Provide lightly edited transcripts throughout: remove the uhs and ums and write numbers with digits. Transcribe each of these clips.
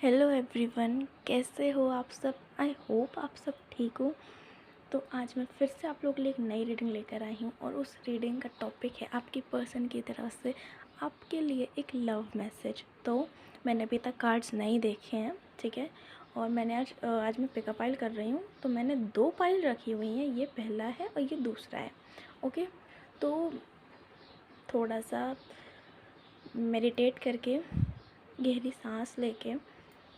Hello everyone, कैसे हो आप सब। आई होप आप सब ठीक हो। तो आज मैं फिर से आप लोगों के लिए एक नई रीडिंग लेकर आई हूँ और उस रीडिंग का टॉपिक है आपकी पर्सन की तरफ से आपके लिए एक लव मैसेज। तो मैंने अभी तक कार्ड्स नहीं देखे हैं, ठीक है। और मैंने आज मैं पिकअप पाइल कर रही हूँ, तो मैंने 2 पाइल रखी हुई हैं। ये पहला है और ये दूसरा है। ओके, तो थोड़ा सा मेडिटेट करके, गहरी सांस लेके,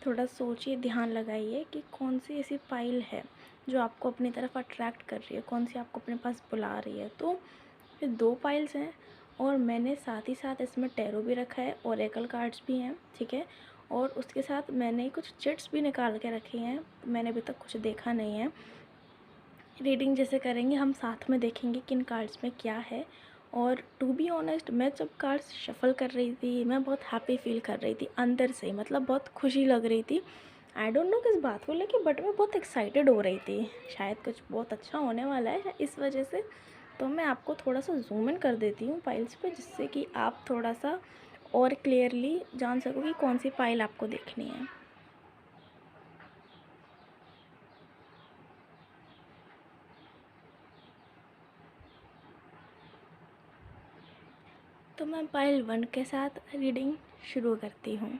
थोड़ा सोचिए, ध्यान लगाइए कि कौन सी ऐसी फाइल है जो आपको अपनी तरफ अट्रैक्ट कर रही है, कौन सी आपको अपने पास बुला रही है। तो ये 2 फाइल्स हैं और मैंने साथ ही साथ इसमें टैरो भी रखा है, ओरेकल कार्ड्स भी हैं, ठीक है। और उसके साथ मैंने कुछ चिट्स भी निकाल के रखे हैं। मैंने अभी तक कुछ देखा नहीं है। रीडिंग जैसे करेंगे हम, साथ में देखेंगे किन कार्ड्स में क्या है। और टू बी ऑनेस्ट, मैं जब कार्ड्स शफल कर रही थी मैं बहुत हैप्पी फील कर रही थी अंदर से, मतलब बहुत खुशी लग रही थी। आई डोंट नो किस बात को लेके, बट मैं बहुत एक्साइटेड हो रही थी। शायद कुछ बहुत अच्छा होने वाला है इस वजह से। तो मैं आपको थोड़ा सा जूम इन कर देती हूँ फाइल्स पे, जिससे कि आप थोड़ा सा और क्लियरली जान सको कि कौन सी फाइल आपको देखनी है। तो मैं फाइल 1 के साथ रीडिंग शुरू करती हूँ।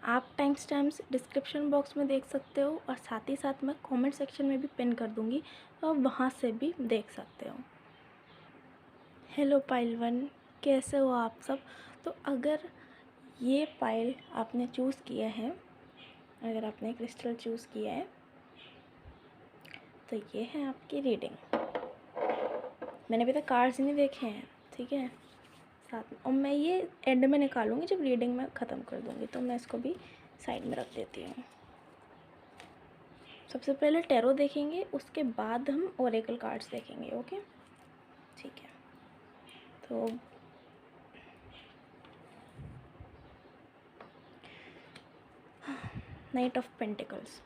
आप टाइम स्टैम्प्स डिस्क्रिप्शन बॉक्स में देख सकते हो और साथ ही साथ मैं कमेंट सेक्शन में भी पिन कर दूँगी, तो आप वहाँ से भी देख सकते हो। हेलो पाइल 1, कैसे हो आप सब। तो अगर ये पाइल आपने चूज़ किया है, अगर आपने क्रिस्टल चूज़ किया है, तो ये है आपकी रीडिंग। मैंने अभी तक कार्ड्स नहीं देखे हैं, ठीक है, साथ में। और मैं ये एंड में निकालूंगी जब रीडिंग मैं ख़त्म कर दूँगी, तो मैं इसको भी साइड में रख देती हूँ। सबसे पहले टैरो देखेंगे, उसके बाद हम ओरेकल कार्ड्स देखेंगे। ओके, ठीक है। तो night of pentacles.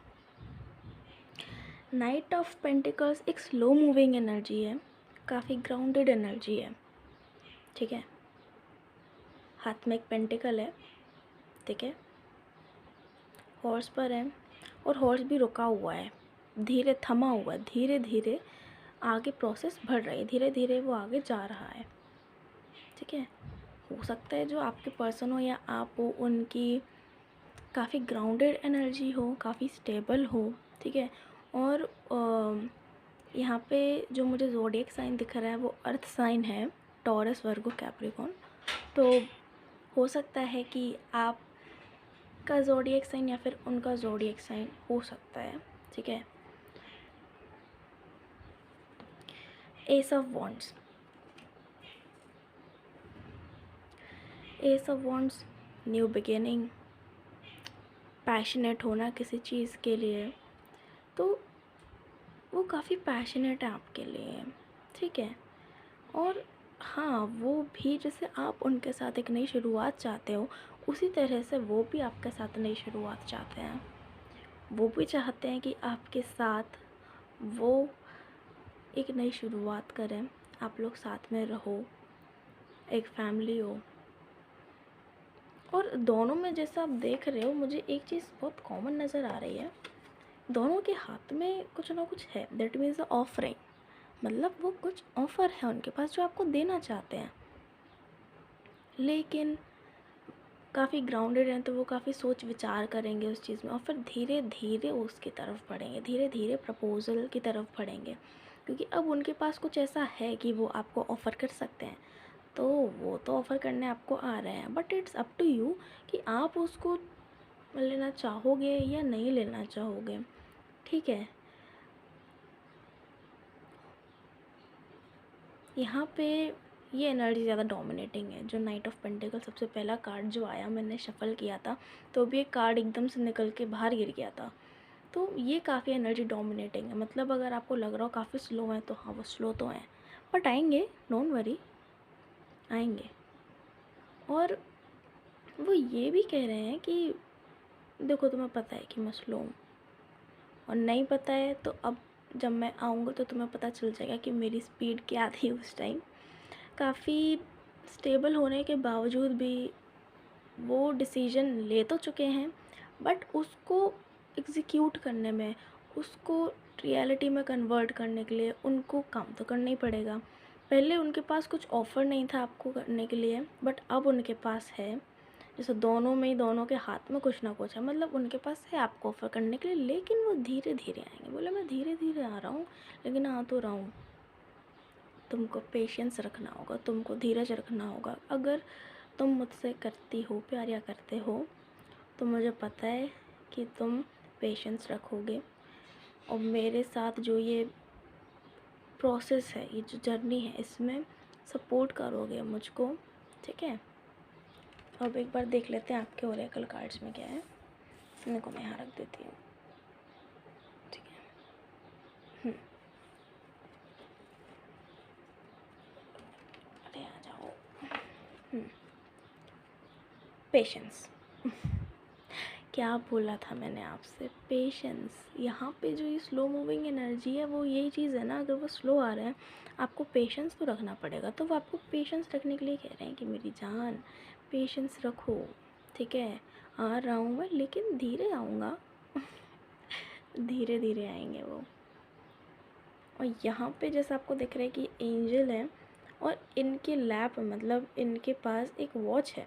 Night of pentacles एक स्लो मूविंग एनर्जी है, काफ़ी ग्राउंडेड एनर्जी है, ठीक है। हाथ में एक पेंटिकल है, ठीक है। हॉर्स पर है और हॉर्स भी रुका हुआ है, धीरे थमा हुआ है, धीरे धीरे आगे प्रोसेस बढ़ रही है, धीरे धीरे वो आगे जा रहा है, ठीक है। हो सकता है जो आपके पर्सन हो या आप हो, उनकी काफ़ी ग्राउंडेड एनर्जी हो, काफ़ी स्टेबल हो, ठीक है। और यहाँ पे जो मुझे ज़ोडिएक साइन दिख रहा है वो अर्थ साइन है, टॉरस, वर्गो, कैप्रिकॉर्न। तो हो सकता है कि आप का ज़ोडिएक साइन या फिर उनका ज़ोडिएक साइन हो सकता है, ठीक है। S of wands. S of wands, new beginning, passionate होना किसी चीज़ के लिए। तो वो काफ़ी पैशनेट है आपके लिए, ठीक है। और हाँ, वो भी जैसे आप उनके साथ एक नई शुरुआत चाहते हो, उसी तरह से वो भी आपके साथ नई शुरुआत चाहते हैं। वो भी चाहते हैं कि आपके साथ वो एक नई शुरुआत करें, आप लोग साथ में रहो, एक फैमिली हो। और दोनों में जैसा आप देख रहे हो, मुझे एक चीज़ बहुत कॉमन नज़र आ रही है, दोनों के हाथ में कुछ ना कुछ है। दैट मीन्स ऑफरिंग, मतलब वो कुछ ऑफ़र है उनके पास जो आपको देना चाहते हैं, लेकिन काफ़ी ग्राउंडेड हैं, तो वो काफ़ी सोच विचार करेंगे उस चीज़ में और फिर धीरे धीरे उसकी तरफ बढ़ेंगे, धीरे धीरे प्रपोज़ल की तरफ बढ़ेंगे। क्योंकि अब उनके पास कुछ ऐसा है कि वो आपको ऑफ़र कर सकते हैं, तो वो तो ऑफ़र करने आपको आ रहे हैं, but it's up to you कि आप उसको लेना चाहोगे या नहीं लेना चाहोगे, ठीक है। यहाँ पे ये एनर्जी ज़्यादा डोमिनेटिंग है, जो नाइट ऑफ पेंटिकल सबसे पहला कार्ड जो आया, मैंने शफल किया था तो भी एक कार्ड एकदम से निकल के बाहर गिर गया था। तो ये काफ़ी एनर्जी डोमिनेटिंग है, मतलब अगर आपको लग रहा हो काफ़ी स्लो है, तो हाँ वो स्लो तो हैं, बट आएंगे, डोंट वरी, आएंगे। और वो ये भी कह रहे हैं कि देखो, तुम्हें पता है कि मैं स्लो हूँ, और नहीं पता है तो अब जब मैं आऊँगा तो तुम्हें पता चल जाएगा कि मेरी स्पीड क्या थी उस टाइम। काफ़ी स्टेबल होने के बावजूद भी वो डिसीजन ले तो चुके हैं, बट उसको एग्जीक्यूट करने में, उसको रियलिटी में कन्वर्ट करने के लिए उनको काम तो करना ही पड़ेगा। पहले उनके पास कुछ ऑफ़र नहीं था आपको करने के लिए, बट अब उनके पास है। जैसे दोनों में ही, दोनों के हाथ में कुछ ना कुछ है, मतलब उनके पास है आपको ऑफ़र करने के लिए, लेकिन वो धीरे धीरे आएंगे। बोले मैं धीरे धीरे आ रहा हूँ, लेकिन आ तो रहा हूँ। तुमको पेशेंस रखना होगा, तुमको धीरज रखना होगा। अगर तुम मुझसे करती हो प्यार या करते हो, तो मुझे पता है कि तुम पेशेंस रखोगे और मेरे साथ जो ये प्रोसेस है, ये जो जर्नी है, इसमें सपोर्ट करोगे मुझको, ठीक है। अब एक बार देख लेते हैं आपके ओरेकल कार्ड्स में क्या है। इनको मैं यहाँ रख देती हूँ, ठीक है। अरे आ जाओ। पेशेंस। क्या बोला था मैंने आपसे, पेशेंस। यहाँ पे जो ये स्लो मूविंग एनर्जी है, वो यही चीज़ है ना, अगर वो स्लो आ रहा है, आपको पेशेंस तो रखना पड़ेगा। तो वो आपको पेशेंस रखने के लिए कह रहे हैं कि मेरी जान पेशेंस रखो, ठीक है। आ रहा हूँ मैं, लेकिन धीरे आऊँगा। धीरे धीरे आएंगे वो। और यहाँ पे जैसे आपको दिख रहा है कि एंजल है और इनके लैप, मतलब इनके पास एक वॉच है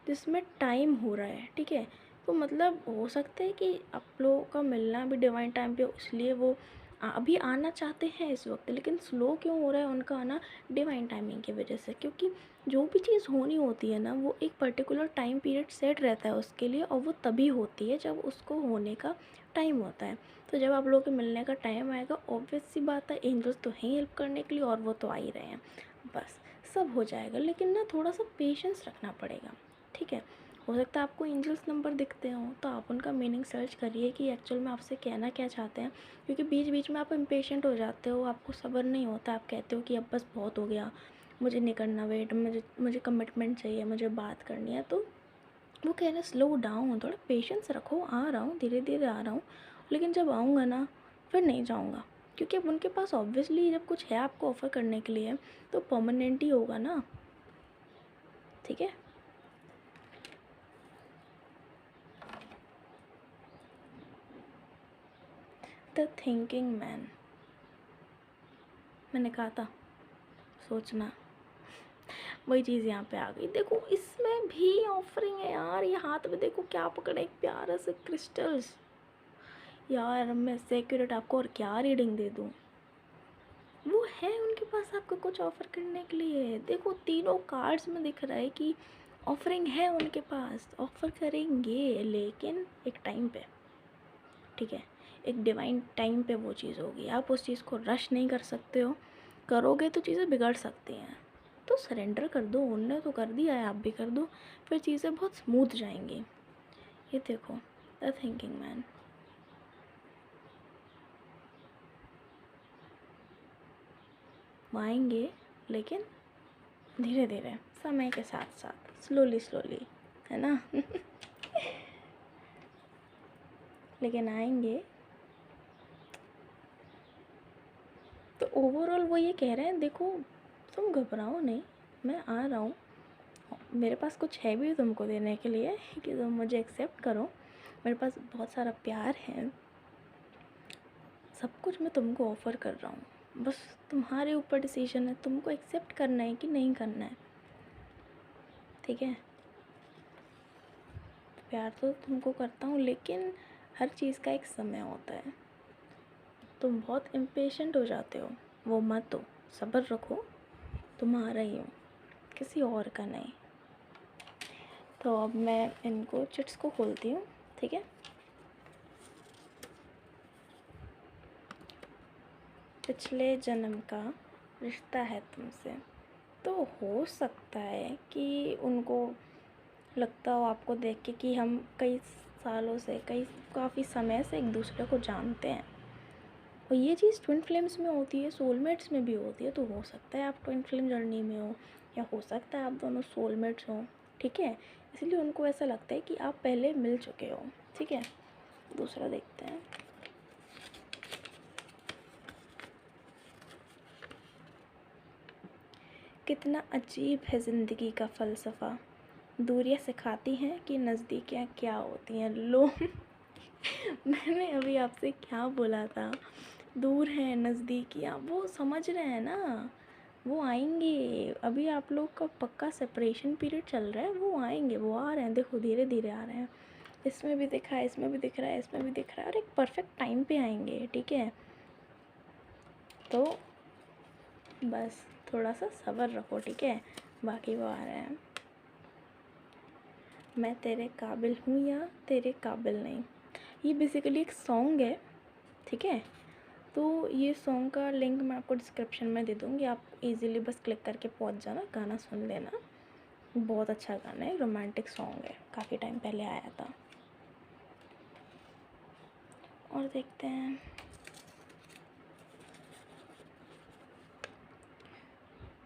जिसमें टाइम हो रहा है, ठीक है। तो मतलब हो सकता है कि आप लोगों का मिलना भी डिवाइन टाइम पे, इसलिए वो अभी आना चाहते हैं इस वक्त, लेकिन स्लो क्यों हो रहा है उनका आना, डिवाइन टाइमिंग की वजह से। क्योंकि जो भी चीज़ होनी होती है ना, वो एक पर्टिकुलर टाइम पीरियड सेट रहता है उसके लिए, और वो तभी होती है जब उसको होने का टाइम होता है। तो जब आप लोगों के मिलने का टाइम आएगा, ऑब्वियस सी बात है, एंजल्स तो हैं हेल्प करने के लिए, और वो तो आ ही रहे हैं। बस सब हो जाएगा, लेकिन ना थोड़ा सा पेशेंस रखना पड़ेगा, ठीक है। हो सकता है आपको एंजल्स नंबर दिखते हों, तो आप उनका मीनिंग सर्च करिए कि एक्चुअल में आपसे कहना क्या चाहते हैं। क्योंकि बीच बीच में आप इम्पेशेंट हो जाते हो, आपको सब्र नहीं होता, आप कहते हो कि अब बस बहुत हो गया, मुझे नहीं करना वेट, मुझे कमिटमेंट चाहिए, मुझे बात करनी है। तो वो कह रहे हैं स्लो डाउन, थोड़ा पेशेंस रखो, आ रहा हूँ, धीरे धीरे आ रहा हूँ, लेकिन जब आऊँगा ना, फिर नहीं जाऊँगा। क्योंकि अब उनके पास ऑब्वियसली जब कुछ है आपको ऑफ़र करने के लिए, तो परमानेंट ही होगा ना, ठीक है। द थिंकिंग मैन, मैंने कहा था सोचना, वही चीज़ यहाँ पे आ गई। देखो इसमें भी ऑफरिंग है यार, ये हाथ में देखो क्या पकड़े, एक प्यारा से क्रिस्टल्स। यार मैं सेक्यूरेट आपको और क्या रीडिंग दे दूँ, वो है उनके पास आपको कुछ ऑफ़र करने के लिए। देखो तीनों कार्ड्स में दिख रहा है कि ऑफरिंग है उनके पास, ऑफ़र करेंगे, लेकिन एक टाइम पे, ठीक है। एक डिवाइन टाइम पे वो चीज़ होगी, आप उस चीज़ को रश नहीं कर सकते हो, करोगे तो चीज़ें बिगड़ सकती हैं। तो सरेंडर कर दो, उनने तो कर दिया है, आप भी कर दो, फिर चीज़ें बहुत स्मूथ जाएंगी। ये देखो द थिंकिंग मैन, वो आएंगे, लेकिन धीरे धीरे, समय के साथ साथ, स्लोली स्लोली, है ना। लेकिन आएंगे। तो ओवरऑल वो ये कह रहे हैं, देखो तुम घबराओ नहीं, मैं आ रहा हूँ, मेरे पास कुछ है भी तुमको देने के लिए कि तुम मुझे एक्सेप्ट करो। मेरे पास बहुत सारा प्यार है, सब कुछ मैं तुमको ऑफ़र कर रहा हूँ, बस तुम्हारे ऊपर डिसीजन है, तुमको एक्सेप्ट करना है कि नहीं करना है, ठीक है। प्यार तो तुमको करता हूँ, लेकिन हर चीज़ का एक समय होता है। तुम बहुत इम्पेशेंट हो जाते हो, वो मत हो, सब्र रखो, तुम्हारा ही हो, किसी और का नहीं। तो अब मैं इनको चिट्स को खोलती हूँ, ठीक है। पिछले जन्म का रिश्ता है तुमसे, तो हो सकता है कि उनको लगता हो आपको देख के कि हम कई सालों से, काफ़ी समय से एक दूसरे को जानते हैं। और ये चीज़ ट्विन फ्लेम्स में होती है, सोलमेट्स में भी होती है। तो हो सकता है आप ट्विन फ्लेम जर्नी में हो, या हो सकता है आप दोनों सोलमेट्स हो, ठीक है। इसलिए उनको ऐसा लगता है कि आप पहले मिल चुके हो, ठीक है। दूसरा देखते हैं। कितना अजीब है ज़िंदगी का फ़लसफ़ा, दूरियां सिखाती हैं कि नज़दीकियाँ क्या होती हैं। लो मैंने अभी आपसे क्या बोला था, दूर हैं नज़दीकियाँ, वो समझ रहे हैं ना, वो आएंगे। अभी आप लोग का पक्का सेपरेशन पीरियड चल रहा है, वो आएंगे, वो आ रहे हैं, देखो धीरे धीरे आ रहे हैं। इसमें भी दिख रहा है, इसमें भी दिख रहा है, इसमें भी दिख रहा है, और एक परफेक्ट टाइम पे आएंगे, ठीक है। तो बस थोड़ा सा सब्र रखो, ठीक है, बाकी वो आ रहे हैं। मैं तेरे काबिल हूँ या तेरे काबिल नहीं, ये बेसिकली एक सॉन्ग है, ठीक है। तो ये सॉन्ग का लिंक मैं आपको डिस्क्रिप्शन में दे दूँगी, आप इजीली बस क्लिक करके पहुँच जाना, गाना सुन लेना। बहुत अच्छा गाना है, रोमांटिक सॉन्ग है, काफ़ी टाइम पहले आया था। और देखते हैं,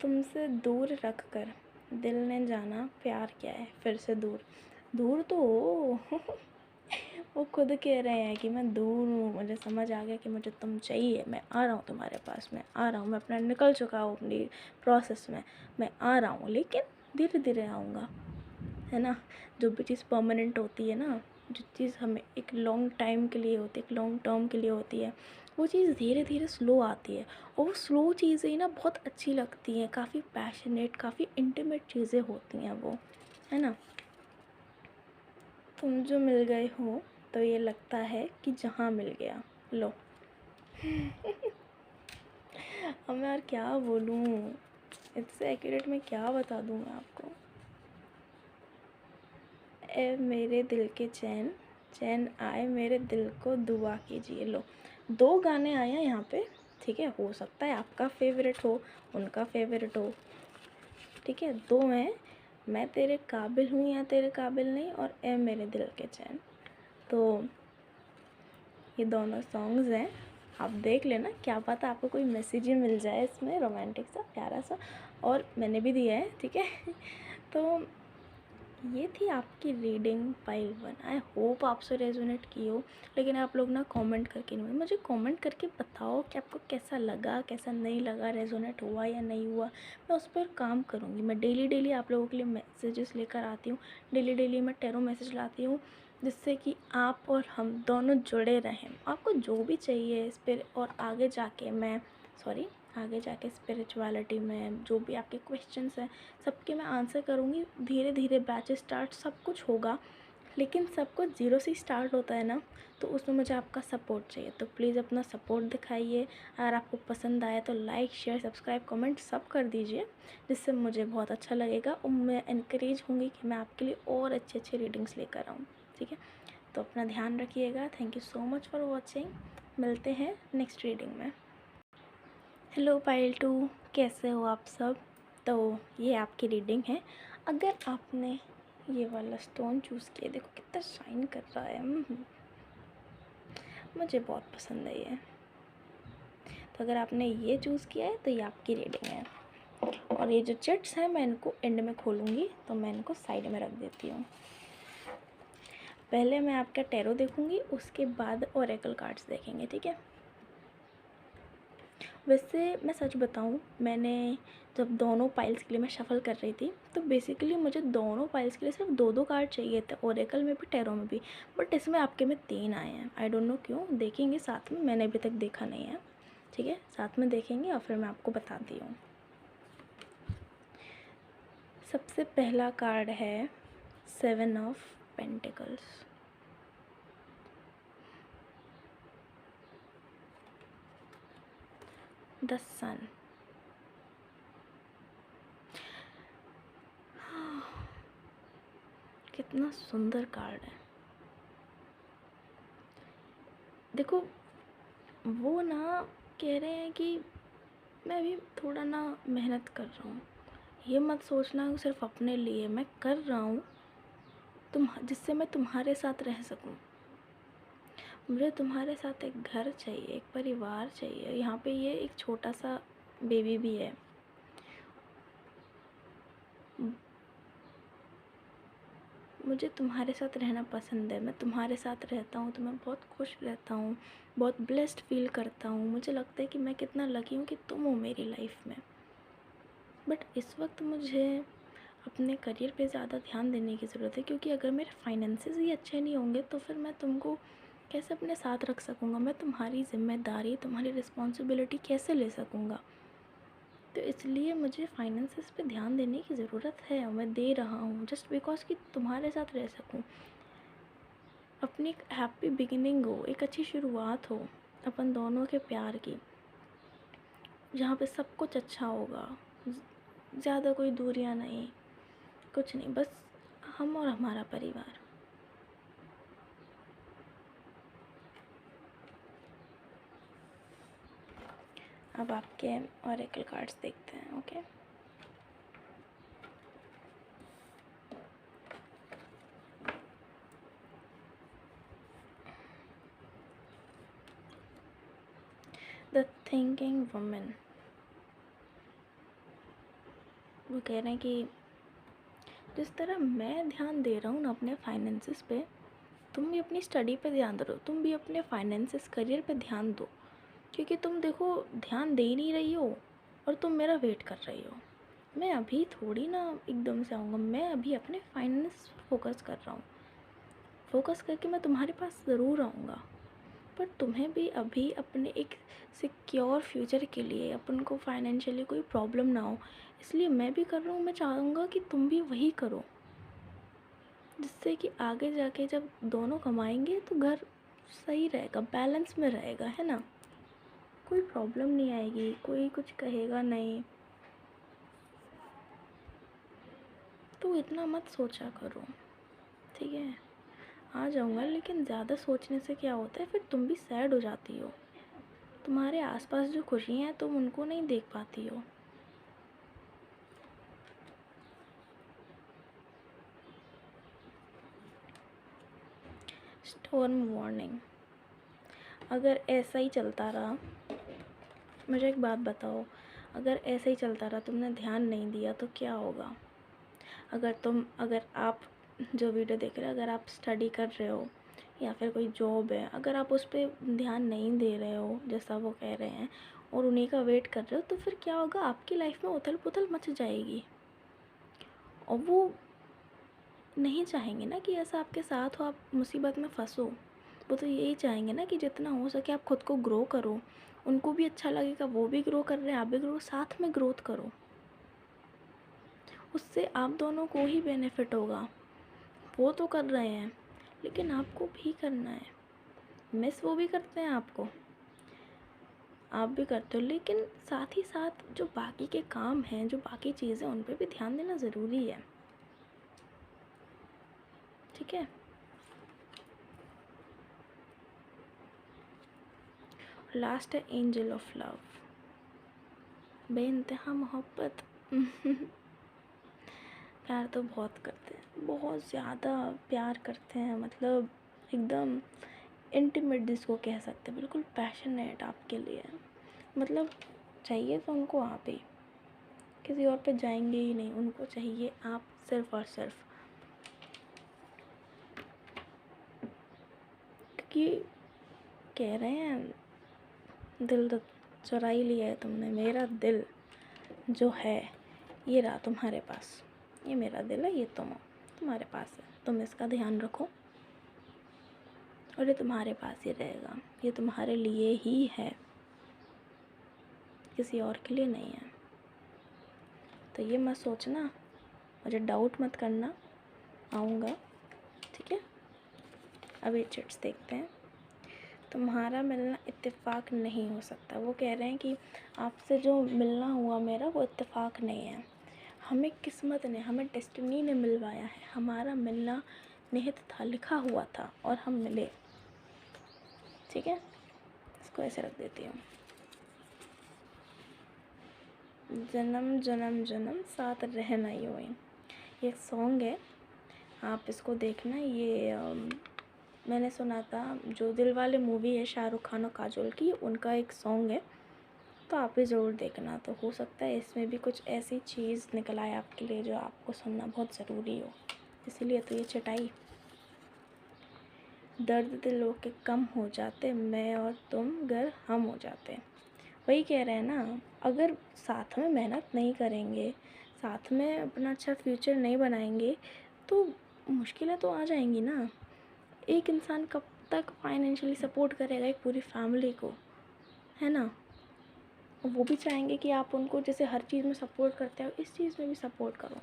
तुमसे दूर रख कर दिल ने जाना प्यार क्या है, फिर से दूर। दूर तो हो वो खुद कह रहे हैं कि मैं दूर हूँ, मुझे समझ आ गया कि मुझे तुम चाहिए, मैं आ रहा हूँ तुम्हारे पास, मैं आ रहा हूँ, मैं अपना निकल चुका हूँ अपनी प्रोसेस में, मैं आ रहा हूँ, लेकिन धीरे धीरे आऊँगा, है ना। जो भी चीज़ परमानेंट होती है ना, जो चीज़ हमें एक लॉन्ग टाइम के लिए होती है, एक लॉन्ग टर्म के लिए होती है, वो चीज़ धीरे धीरे स्लो आती है। और वो स्लो चीज़ें ही ना बहुत अच्छी लगती हैं, काफ़ी पैशनेट, काफ़ी इंटीमेट चीज़ें होती हैं वो, है ना। तुम जो मिल गए हो तो ये लगता है कि जहाँ मिल गया। लो अब मैं यार क्या बोलूँ, इससे एक्यूरेट मैं क्या बता दूँ मैं आपको। ए मेरे दिल के चैन, चैन आए मेरे दिल को दुआ कीजिए। लो, 2 गाने आए हैं यहाँ पे, ठीक है। हो सकता है आपका फेवरेट हो, उनका फेवरेट हो, ठीक है। 2 हैं, मैं तेरे काबिल हूँ या तेरे काबिल नहीं, और ए मेरे दिल के चैन। तो ये दोनों सॉन्ग्स हैं, आप देख लेना, क्या पता आपको कोई मैसेज ही मिल जाए इसमें, रोमांटिक सा प्यारा सा, और मैंने भी दिया है, ठीक है तो ये थी आपकी रीडिंग पाइल 1। आई होप आपसे रेजोनेट की हो, लेकिन आप लोग ना कमेंट करके नहीं, मुझे कमेंट करके बताओ कि आपको कैसा लगा, कैसा नहीं लगा, रेजोनेट हुआ या नहीं हुआ। मैं उस पर काम करूँगी, मैं डेली डेली आप लोगों के लिए मैसेजेस लेकर आती हूँ, डेली डेली मैं टैरो मैसेज लाती हूँ, जिससे कि आप और हम दोनों जुड़े रहें। आपको जो भी चाहिए इस पर, और आगे जाके स्पिरिचुअलिटी में जो भी आपके क्वेश्चंस हैं, सबके मैं आंसर करूँगी। धीरे धीरे बैच स्टार्ट सब कुछ होगा, लेकिन सब कुछ ज़ीरो से स्टार्ट होता है ना, तो उसमें मुझे आपका सपोर्ट चाहिए। तो प्लीज़ अपना सपोर्ट दिखाइए। अगर आपको पसंद आया तो लाइक, शेयर, सब्सक्राइब, कमेंट सब कर दीजिए, जिससे मुझे बहुत अच्छा लगेगा, और मैं इनकरेज होंगी कि मैं आपके लिए और अच्छे अच्छे रीडिंग्स लेकर आऊँ, ठीक है। तो अपना ध्यान रखिएगा। Thank you so much for watching. मिलते हैं नेक्स्ट रीडिंग में। हेलो पायल 2, कैसे हो आप सब। तो ये आपकी रीडिंग है। अगर आपने ये वाला स्टोन चूज़ किया, देखो कितना शाइन कर रहा है, मुझे बहुत पसंद है ये। तो अगर आपने ये चूज़ किया है तो ये आपकी रीडिंग है। और ये जो चिट्स हैं मैं इनको एंड में खोलूँगी, तो मैं इनको साइड में रख देती हूँ। पहले मैं आपका टैरो देखूँगी, उसके बाद ओरेकल कार्ड्स देखेंगे, ठीक है। वैसे मैं सच बताऊँ, मैंने जब दोनों पाइल्स के लिए मैं शफ़ल कर रही थी, तो बेसिकली मुझे दोनों पाइल्स के लिए सिर्फ 2-2 कार्ड चाहिए थे, ओरेकल में भी टैरो में भी, बट इसमें आपके में 3 आए हैं। आई डोंट नो क्यों, देखेंगे साथ में, मैंने अभी तक देखा नहीं है, ठीक है। साथ में देखेंगे और फिर मैं आपको बताती हूँ। सबसे पहला कार्ड है 7 ऑफ पेंटिकल्स। द सन। कितना सुंदर कार्ड है। देखो, वो ना कह रहे हैं कि मैं भी थोड़ा ना मेहनत कर रहा हूँ। ये मत सोचना कि सिर्फ अपने लिए मैं कर रहा हूँ, जिससे मैं तुम्हारे साथ रह सकूँ। मुझे तुम्हारे साथ एक घर चाहिए, एक परिवार चाहिए। यहाँ पे ये एक छोटा सा बेबी भी है। मुझे तुम्हारे साथ रहना पसंद है, मैं तुम्हारे साथ रहता हूँ तो मैं बहुत खुश रहता हूँ, बहुत ब्लेस्ड फील करता हूँ। मुझे लगता है कि मैं कितना लकी हूँ कि तुम हो मेरी लाइफ में। बट इस वक्त मुझे अपने करियर पे ज़्यादा ध्यान देने की ज़रूरत है, क्योंकि अगर मेरे फाइनेंसेस ही अच्छे नहीं होंगे तो फिर मैं तुमको कैसे अपने साथ रख सकूँगा, मैं तुम्हारी ज़िम्मेदारी, तुम्हारी रिस्पॉन्सिबिलिटी कैसे ले सकूँगा। तो इसलिए मुझे फाइनेंसेस पे ध्यान देने की ज़रूरत है और मैं दे रहा हूँ, जस्ट बिकॉज़ कि तुम्हारे साथ रह सकूँ। अपनी एक हैप्पी बिगिनिंग हो, एक अच्छी शुरुआत हो अपन दोनों के प्यार की, जहाँ पे सब कुछ अच्छा होगा, ज़्यादा कोई दूरियाँ नहीं, कुछ नहीं, बस हम और हमारा परिवार। अब आपके ऑरेकल कार्ड्स देखते हैं। Okay, the thinking woman. वो कह रहे हैं कि जिस तरह मैं ध्यान दे रहा हूँ ना अपने फाइनेंसेस पे, तुम भी अपनी स्टडी पे ध्यान दो, तुम भी अपने फाइनेंसेस करियर पे ध्यान दो, क्योंकि तुम देखो ध्यान दे ही नहीं रही हो और तुम मेरा वेट कर रही हो। मैं अभी थोड़ी ना एकदम से आऊँगा, मैं अभी अपने फाइनेंस फोकस कर रहा हूँ, फोकस करके मैं तुम्हारे पास ज़रूर आऊँगा, पर तुम्हें भी अभी अपने एक सिक्योर फ्यूचर के लिए, अपन को फाइनेंशियली कोई प्रॉब्लम ना हो, इसलिए मैं भी कर रहा हूँ। मैं चाहूँगा कि तुम भी वही करो, जिससे कि आगे जाके जब दोनों कमाएंगे तो घर सही रहेगा, बैलेंस में रहेगा, है ना, कोई प्रॉब्लम नहीं आएगी, कोई कुछ कहेगा नहीं। तो इतना मत सोचा करो, ठीक है। आ जाऊँगा, लेकिन ज़्यादा सोचने से क्या होता है, फिर तुम भी सैड हो जाती हो, तुम्हारे आसपास जो खुशियाँ हैं तुम उनको नहीं देख पाती हो। Storm warning. अगर ऐसा ही चलता रहा, मुझे एक बात बताओ, अगर ऐसा ही चलता रहा, तुमने ध्यान नहीं दिया तो क्या होगा। अगर आप जो वीडियो देख रहे हो, अगर आप स्टडी कर रहे हो या फिर कोई जॉब है, अगर आप उस पर ध्यान नहीं दे रहे हो जैसा वो कह रहे हैं और उन्हीं का वेट कर रहे हो, तो फिर क्या होगा, आपकी लाइफ में उथल पुथल मच जाएगी। और वो नहीं चाहेंगे ना कि ऐसा आपके साथ हो, आप मुसीबत में फंसो। वो तो यही चाहेंगे ना कि जितना हो सके आप खुद को ग्रो करो, उनको भी अच्छा लगेगा, वो भी ग्रो कर रहे हैं, आप भी ग्रो, साथ में ग्रोथ करो, उससे आप दोनों को ही बेनिफिट होगा। वो तो कर रहे हैं, लेकिन आपको भी करना है। मिस वो भी करते हैं आपको, आप भी करते हो, लेकिन साथ ही साथ जो बाकी के काम हैं, जो बाकी चीज़ें, उन पर भी ध्यान देना ज़रूरी है, ठीक है। लास्ट है एंजल ऑफ लव, बेइंतहा मोहब्बत। प्यार तो बहुत करते हैं, बहुत ज़्यादा प्यार करते हैं, मतलब एकदम इंटीमेट जिसको कह सकते हैं, बिल्कुल पैशनेट आपके लिए, मतलब चाहिए तो उनको आप ही, किसी और पे जाएंगे ही नहीं, उनको चाहिए आप सिर्फ और सिर्फ। क्योंकि कह रहे हैं दिल तो चुरा ही लिया है तुमने, मेरा दिल जो है ये रहा तुम्हारे पास, ये मेरा दिल है, ये तुम्हारे पास है, तुम इसका ध्यान रखो और ये तुम्हारे पास ही रहेगा, ये तुम्हारे लिए ही है, किसी और के लिए नहीं है। तो ये मत सोचना, मुझे डाउट मत करना, आऊँगा, ठीक है। अब ये चिट्स देखते हैं। तुम्हारा मिलना इत्तेफाक नहीं हो सकता। वो कह रहे हैं कि आपसे जो मिलना हुआ मेरा, वो इत्तेफाक नहीं है, हमें किस्मत ने, हमें डेस्टिनी ने मिलवाया है, हमारा मिलना निहित था, लिखा हुआ था और हम मिले, ठीक है। इसको ऐसे रख देती हूँ। जन्म जन्म जन्म साथ रहना यूं ही, ये सॉन्ग है, आप इसको देखना। ये मैंने सुना था, जो दिलवाले मूवी है शाहरुख खान और काजोल की, उनका एक सॉन्ग है, तो आप भी ज़रूर देखना। तो हो सकता है इसमें भी कुछ ऐसी चीज़ निकल आए आपके लिए जो आपको सुनना बहुत ज़रूरी हो, इसीलिए तो ये चटाई। दर्द दिलों के कम हो जाते, मैं और तुम गर हम हो जाते। वही कह रहे हैं ना, अगर साथ में मेहनत नहीं करेंगे, साथ में अपना अच्छा फ्यूचर नहीं बनाएंगे तो मुश्किलें तो आ जाएंगी ना। एक इंसान कब तक फाइनेंशियली सपोर्ट करेगा एक पूरी फैमिली को, है ना। वो भी चाहेंगे कि आप उनको जैसे हर चीज़ में सपोर्ट करते हो इस चीज़ में भी सपोर्ट करो।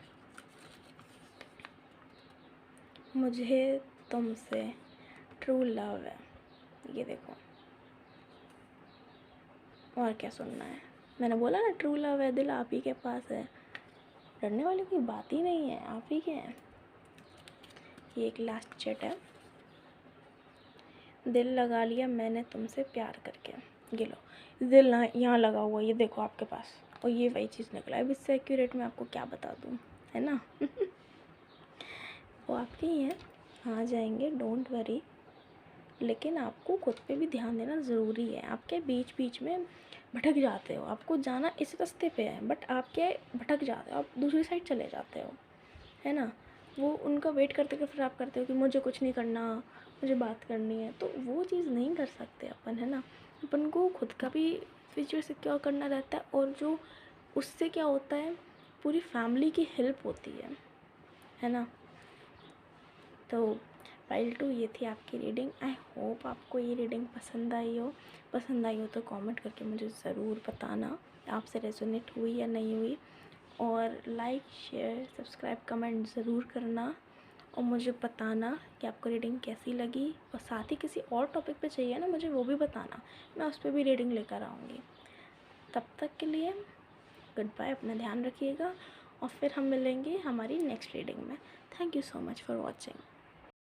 मुझे तुमसे ट्रू लव है, ये देखो। और क्या सुनना है, मैंने बोला ना ट्रू लव है, दिल आप ही के पास है, डरने वाली कोई बात ही नहीं है, आप ही के हैं। ये एक लास्ट चैट है। दिल लगा लिया मैंने तुमसे प्यार करके, ये लो दिल ना यहाँ लगा हुआ, ये देखो आपके पास, और ये वही चीज़ निकला है। अब इससे एक्यूरेट मैं आपको क्या बता दूँ, है ना। वो आपके ही हैं, आ जाएंगे, डोंट वरी। लेकिन आपको खुद पे भी ध्यान देना ज़रूरी है। आपके बीच बीच में भटक जाते हो, आपको जाना इस रास्ते पे है बट आप क्या भटक जाते हो, आप दूसरी साइड चले जाते हो, है ना। वो उनका वेट करते करते फिर आप करते हो कि मुझे कुछ नहीं करना, मुझे बात करनी है, तो वो चीज़ नहीं कर सकते अपन, है ना। अपन को खुद का भी फ्यूचर सिक्योर करना रहता है, और जो उससे क्या होता है पूरी फैमिली की हेल्प होती है ना। तो फाइल 2 ये थी आपकी रीडिंग। आई होप आपको ये रीडिंग पसंद आई हो। पसंद आई हो तो कमेंट करके मुझे ज़रूर बताना आपसे रेजोनेट हुई या नहीं हुई, और लाइक शेयर सब्सक्राइब कमेंट ज़रूर करना, और मुझे बताना कि आपको रीडिंग कैसी लगी। और साथ ही किसी और टॉपिक पे चाहिए ना मुझे, वो भी बताना, मैं उस पर भी रीडिंग लेकर आऊँगी। तब तक के लिए गुड बाय, अपना ध्यान रखिएगा, और फिर हम मिलेंगे हमारी नेक्स्ट रीडिंग में। Thank you so much for watching.